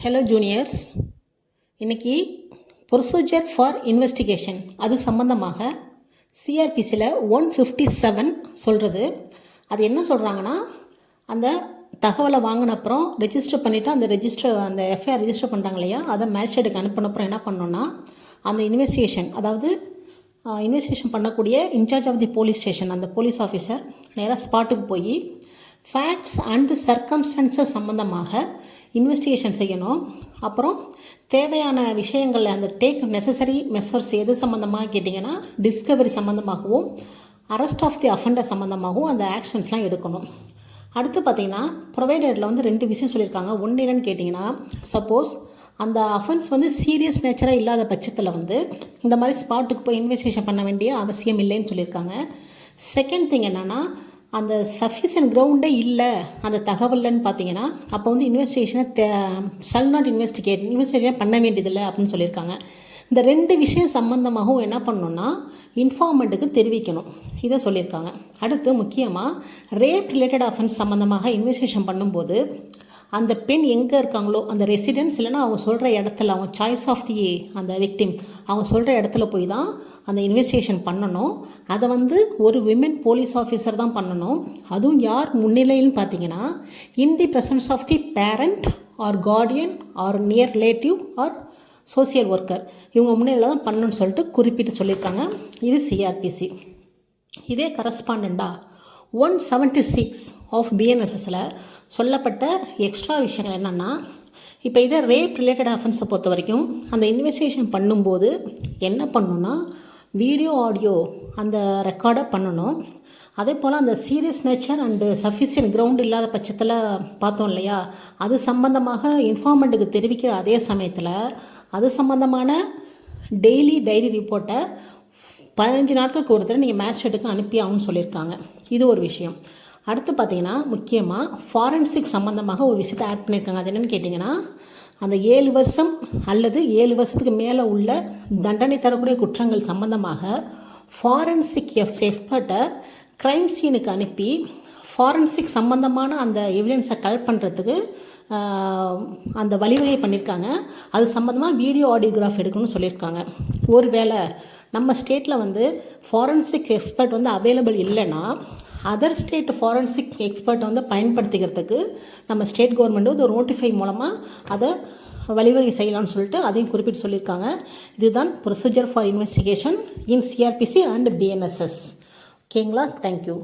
Hello juniors, இன்றைக்கி procedure for investigation அது சம்மந்தமாக சிஆர்பிசியில் 157 சொல்கிறது. அது என்ன சொல்கிறாங்கன்னா, அந்த தகவலை வாங்கினப்புறம் ரெஜிஸ்டர் பண்ணிவிட்டு அந்த எஃப்ஐஆர் ரெஜிஸ்டர் பண்ணுறாங்க இல்லையா, அதை மேஜிஸ்ட்ரேட்டுக்கு அனுப்பினப்புறம் என்ன பண்ணணுன்னா, அந்த இன்வெஸ்டிகேஷன் பண்ணக்கூடிய incharge of the police station, அந்த போலீஸ் ஆஃபீஸர் நேராக ஸ்பாட்டுக்கு போய் ஃபேக்ட்ஸ் அண்டு சர்க்கம்ஸ்டன்சஸ் சம்மந்தமாக இன்வெஸ்டிகேஷன் செய்யணும். அப்புறம் தேவையான விஷயங்கள் அந்த நெசசரி மெஷர்ஸ் எது சம்மந்தமாக கேட்டிங்கன்னா, டிஸ்கவரி சம்மந்தமாகவும் அரெஸ்ட் ஆஃப் தி அஃபண்டர் சம்மந்தமாகவும் அந்த ஆக்ஷன்ஸ்லாம் எடுக்கணும். அடுத்து பார்த்திங்கன்னா, ப்ரொவைடரில் 2 விஷயம் சொல்லியிருக்காங்க. ஒன்று என்னென்னு கேட்டிங்கன்னா, சப்போஸ் அந்த அஃபென்ஸ் சீரியஸ் நேச்சராக இல்லாத பட்சத்தில் இந்த மாதிரி ஸ்பாட்டுக்கு போய் இன்வெஸ்டிகேஷன் பண்ண வேண்டிய அவசியம் இல்லைன்னு சொல்லியிருக்காங்க. செகண்ட் திங் என்னென்னா, அந்த சஃபிஷியன்ட் கிரவுண்டே இல்லை அந்த தகவல்னு பார்த்தீங்கன்னா, அப்போ இன்வெஸ்டிகேஷனை இன்வெஸ்டிகேஷன் பண்ண வேண்டியதில்லை அப்படின்னு சொல்லியிருக்காங்க. இந்த 2 விஷயம் சம்மந்தமாகவும் என்ன பண்ணணுன்னா, இன்ஃபார்மெண்ட்டுக்கு தெரிவிக்கணும், இதை சொல்லியிருக்காங்க. அடுத்து முக்கியமாக ரேப் ரிலேட்டட் அஃபென்ஸ் சம்மந்தமாக இன்வெஸ்டிகேஷன் பண்ணும்போது அந்த பெண் எங்கே இருக்காங்களோ அந்த ரெசிடென்ஸ், இல்லைனா அவங்க சொல்கிற இடத்துல, அவங்க சாய்ஸ் ஆஃப் தி அந்த விக்டிம் அவங்க சொல்கிற இடத்துல போய் தான் அந்த இன்வெஸ்டிகேஷன் பண்ணணும். அதை ஒரு விமென் போலீஸ் ஆஃபீஸர் தான் பண்ணணும். அதுவும் யார் முன்னிலைன்னு பார்த்தீங்கன்னா, in the presence of the parent or guardian or near relative or social worker, இவங்க முன்னிலையில் தான் பண்ணணும்னு சொல்லிட்டு குறிப்பிட்டு சொல்லியிருக்காங்க. இது சிஆர்பிசி. இதே கரஸ்பாண்டண்ட்டாக 176 ஆஃப் பிஎன்எஸ்எஸில் சொல்லப்பட்ட எக்ஸ்ட்ரா விஷயங்கள் என்னென்னா, இப்போ இதை ரேப் ரிலேட்டட் அஃபென்ஸை பொறுத்த வரைக்கும் அந்த இன்வெஸ்டிகேஷன் பண்ணும்போது என்ன பண்ணணுன்னா, வீடியோ ஆடியோ அந்த ரெக்கார்டை பண்ணணும். அதே போல் அந்த serious nature and sufficient ground இல்லாத பட்சத்தில் பார்த்தோம் இல்லையா, அது சம்பந்தமாக இன்ஃபார்மெண்ட்டுக்கு தெரிவிக்கிற அதே சமயத்தில் அது சம்பந்தமான டெய்லி டைரி ரிப்போர்ட்டை 15 நாட்களுக்கு ஒரு தடவை நீங்கள் மேஜிஸ்ட்ரேட்டுக்கு அனுப்பி ஆகும்னு சொல்லியிருக்காங்க. இது ஒரு விஷயம். அடுத்து பார்த்தீங்கன்னா, முக்கியமாக ஃபாரன்சிக் சம்மந்தமாக ஒரு விஷயத்தை ஆட் பண்ணியிருக்காங்க. அது என்னென்னு கேட்டிங்கன்னா, அந்த 7 வருஷம் அல்லது 7 வருஷத்துக்கு மேலே உள்ள தண்டனை தரக்கூடிய குற்றங்கள் சம்மந்தமாக ஃபாரன்சிக் எக்ஸ்பர்ட்டை க்ரைம் சீனுக்கு அனுப்பி ஃபாரன்சிக் சம்மந்தமான அந்த எவிடன்ஸை கலெக்ட் பண்ணுறதுக்கு அந்த வழிவகை பண்ணியிருக்காங்க. அது சம்மந்தமாக வீடியோ ஆடியோகிராஃப் எடுக்கணும்னு சொல்லியிருக்காங்க. ஒருவேளை நம்ம ஸ்டேட்டில் ஃபாரன்சிக் எக்ஸ்பர்ட் அவைலபிள் இல்லைன்னா, அதர் ஸ்டேட் ஃபாரன்சிக் எக்ஸ்பர்ட்டை பயன்படுத்திக்கிறதுக்கு நம்ம ஸ்டேட் கவர்மெண்ட்டு ஒரு நோட்டிஃபை மூலமாக அதை வழிவகை செய்யலாம்னு சொல்லிட்டு அதையும் குறிப்பிட்டு சொல்லியிருக்காங்க. இதுதான் procedure for investigation in CrPC and BNSS. ஓகேங்களா? தேங்க்யூ.